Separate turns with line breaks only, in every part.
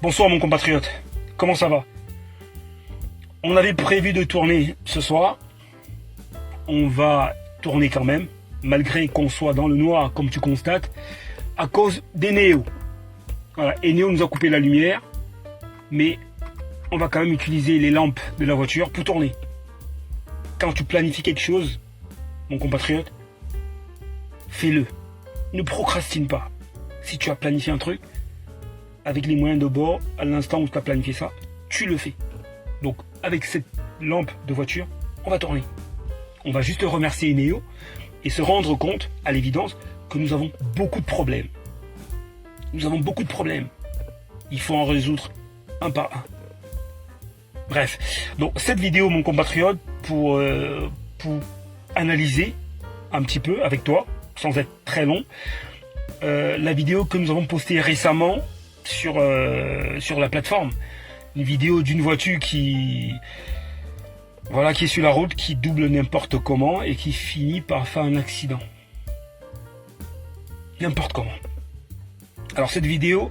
Bonsoir mon compatriote, comment ça va? On avait prévu de tourner ce soir, on va tourner quand même, malgré qu'on soit dans le noir comme tu constates, à cause d'Eneo. Voilà, Eneo nous a coupé la lumière, mais on va quand même utiliser les lampes de la voiture pour tourner. Quand tu planifies quelque chose, mon compatriote, fais-le. Ne procrastine pas. Si tu as planifié un truc, avec les moyens de bord, à l'instant où tu as planifié ça, tu le fais. Donc, avec cette lampe de voiture, on va tourner. On va juste remercier Eneo et se rendre compte, à l'évidence, que nous avons beaucoup de problèmes. Nous avons beaucoup de problèmes. Il faut en résoudre un par un. Bref, donc cette vidéo, mon compatriote, pour analyser un petit peu avec toi, sans être très long, la vidéo que nous avons postée récemment sur la plateforme. Une vidéo d'une voiture qui est sur la route, qui double n'importe comment et qui finit par faire un accident. N'importe comment. Alors cette vidéo,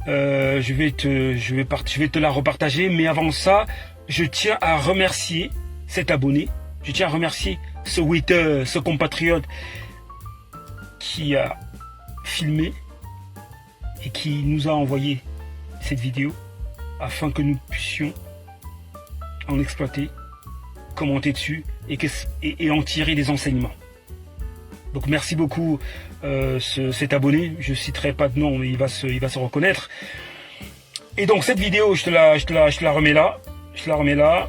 je vais te la repartager, mais avant ça, je tiens à remercier cet abonné, je tiens à remercier ce waiter, ce compatriote qui a filmé et qui nous a envoyé cette vidéo afin que nous puissions en exploiter, commenter dessus et en tirer des enseignements. Donc merci beaucoup cet abonné, je citerai pas de nom mais il va se reconnaître. Et donc cette vidéo je te la remets là.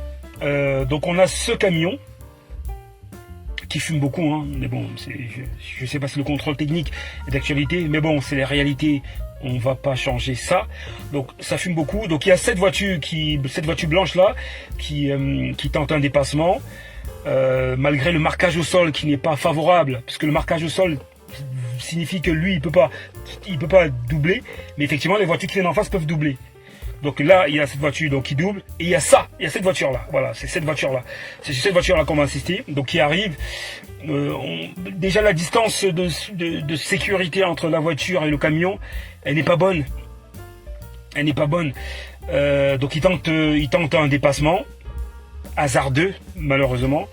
Donc on a ce camion qui fume beaucoup, hein, mais bon, je sais pas si le contrôle technique est d'actualité, mais bon, c'est la réalité, on va pas changer ça. Donc ça fume beaucoup. Donc il y a cette voiture blanche là qui tente un dépassement, malgré le marquage au sol qui n'est pas favorable, parce que le marquage au sol signifie que lui il peut pas doubler, mais effectivement les voitures qui viennent en face peuvent doubler. Donc là, il y a cette voiture donc qui double, et il y a cette voiture là. Voilà, c'est cette voiture là. C'est sur cette voiture là qu'on va insister. Donc qui arrive. Déjà la distance de sécurité entre la voiture et le camion, elle n'est pas bonne. Elle n'est pas bonne. Donc il tente un dépassement hasardeux, malheureusement.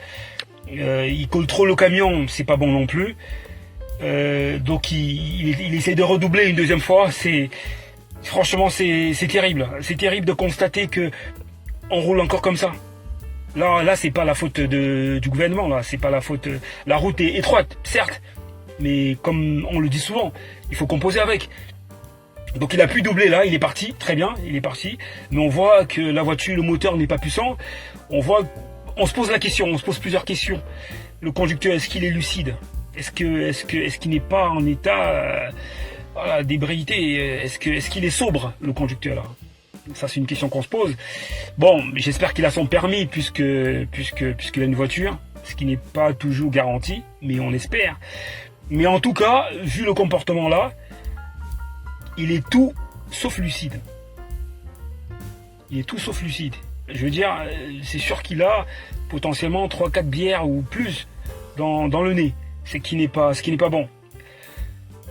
Il colle trop le camion, c'est pas bon non plus. Donc il essaie de redoubler une deuxième fois. Franchement, c'est terrible. C'est terrible de constater que on roule encore comme ça. Là, c'est pas la faute du gouvernement. Là, c'est pas la faute. La route est étroite, certes, mais comme on le dit souvent, il faut composer avec. Donc, il a pu doubler là. Il est parti, très bien. Il est parti. Mais on voit que la voiture, le moteur n'est pas puissant. On se pose la question. On se pose plusieurs questions. Le conducteur, est-ce qu'il est lucide? Est-ce qu'il n'est pas en état d'ébriété? Est-ce qu'il est sobre, le conducteur là? Ça c'est une question qu'on se pose. Bon, j'espère qu'il a son permis puisqu'il a une voiture, ce qui n'est pas toujours garanti, mais on espère. Mais en tout cas, vu le comportement là, il est tout sauf lucide. Il est tout sauf lucide. Je veux dire, c'est sûr qu'il a potentiellement 3-4 bières ou plus dans le nez. Ce qui n'est pas bon.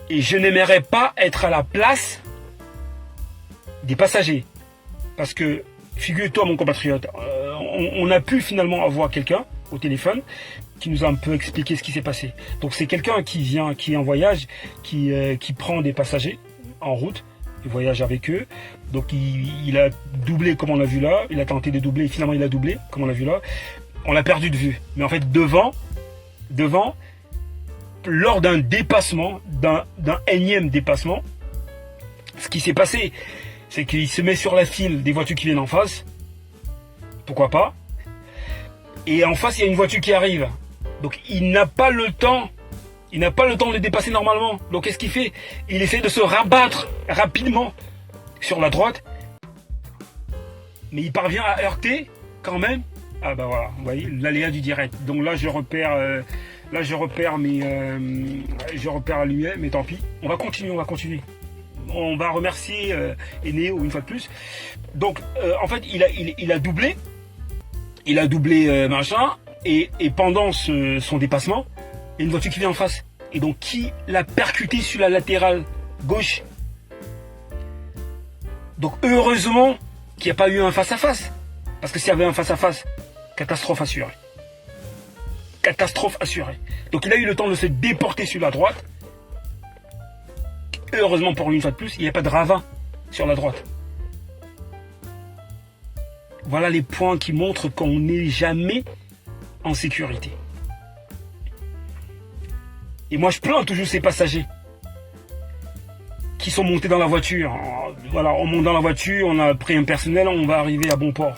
Et je n'aimerais pas être à la place des passagers. Parce que, figure-toi mon compatriote, on a pu finalement avoir quelqu'un au téléphone qui nous a un peu expliqué ce qui s'est passé. Donc c'est quelqu'un qui est en voyage, qui prend des passagers en route, il voyage avec eux. Donc il a doublé comme on l'a vu là, il a tenté de doubler et finalement il a doublé comme on l'a vu là. On l'a perdu de vue. Mais en fait devant, lors d'un dépassement, d'un énième dépassement, ce qui s'est passé, c'est qu'il se met sur la file des voitures qui viennent en face. Pourquoi pas? Et en face, il y a une voiture qui arrive. Donc, il n'a pas le temps de le dépasser normalement. Donc, qu'est-ce qu'il fait? Il essaie de se rabattre rapidement sur la droite. Mais il parvient à heurter quand même. Ah bah voilà, vous voyez, l'aléa du direct. Donc là, je repère la lumière, mais tant pis. On va continuer. On va remercier Eneo une fois de plus. Donc, en fait, il a doublé. Il a doublé machin. Et pendant son dépassement, il y a une voiture qui vient en face. Et donc, qui l'a percuté sur la latérale gauche? Donc heureusement qu'il n'y a pas eu un face-à-face. Parce que s'il y avait un face-à-face, catastrophe assurée. Catastrophe assurée. Donc il a eu le temps de se déporter sur la droite. Heureusement pour lui, une fois de plus, il n'y a pas de ravin sur la droite. Voilà les points qui montrent qu'on n'est jamais en sécurité. Et moi, je plains toujours ces passagers qui sont montés dans la voiture. Voilà, on monte dans la voiture, on a pris un personnel, on va arriver à bon port.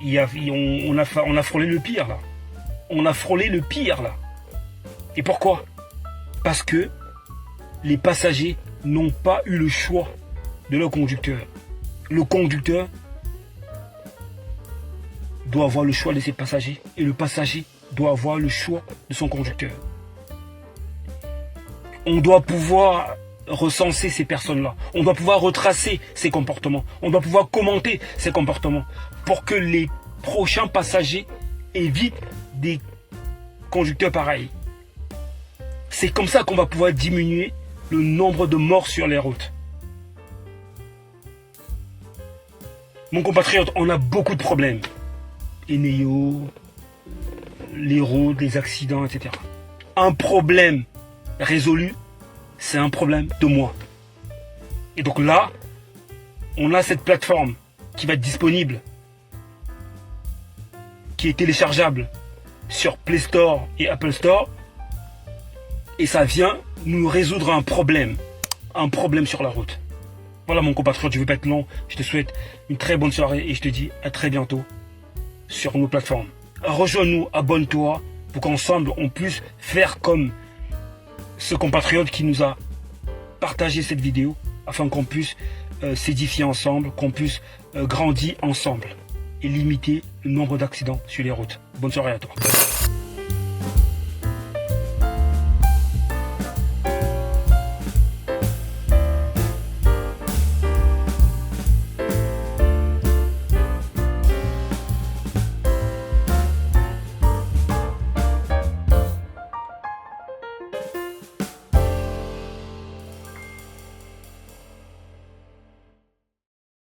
On a frôlé le pire là. On a frôlé le pire là. Et pourquoi? Parce que les passagers n'ont pas eu le choix de leur conducteur. Le conducteur doit avoir le choix de ses passagers et le passager doit avoir le choix de son conducteur. On doit pouvoir recenser ces personnes-là. On doit pouvoir retracer ces comportements. On doit pouvoir commenter ces comportements pour que les prochains passagers évitent des conducteurs pareils. C'est comme ça qu'on va pouvoir diminuer le nombre de morts sur les routes. Mon compatriote, on a beaucoup de problèmes. Eneo, les routes, les accidents, etc. Un problème résolu, c'est un problème de moi. Et donc là, on a cette plateforme qui va être disponible, qui est téléchargeable sur Play Store et Apple Store. Et ça vient nous résoudre un problème sur la route. Voilà mon compatriote, je ne veux pas être long. Je te souhaite une très bonne soirée et je te dis à très bientôt sur nos plateformes. Rejoins-nous, abonne-toi pour qu'ensemble on puisse faire comme ce compatriote qui nous a partagé cette vidéo afin qu'on puisse s'édifier ensemble, qu'on puisse grandir ensemble et limiter le nombre d'accidents sur les routes. Bonne soirée à toi.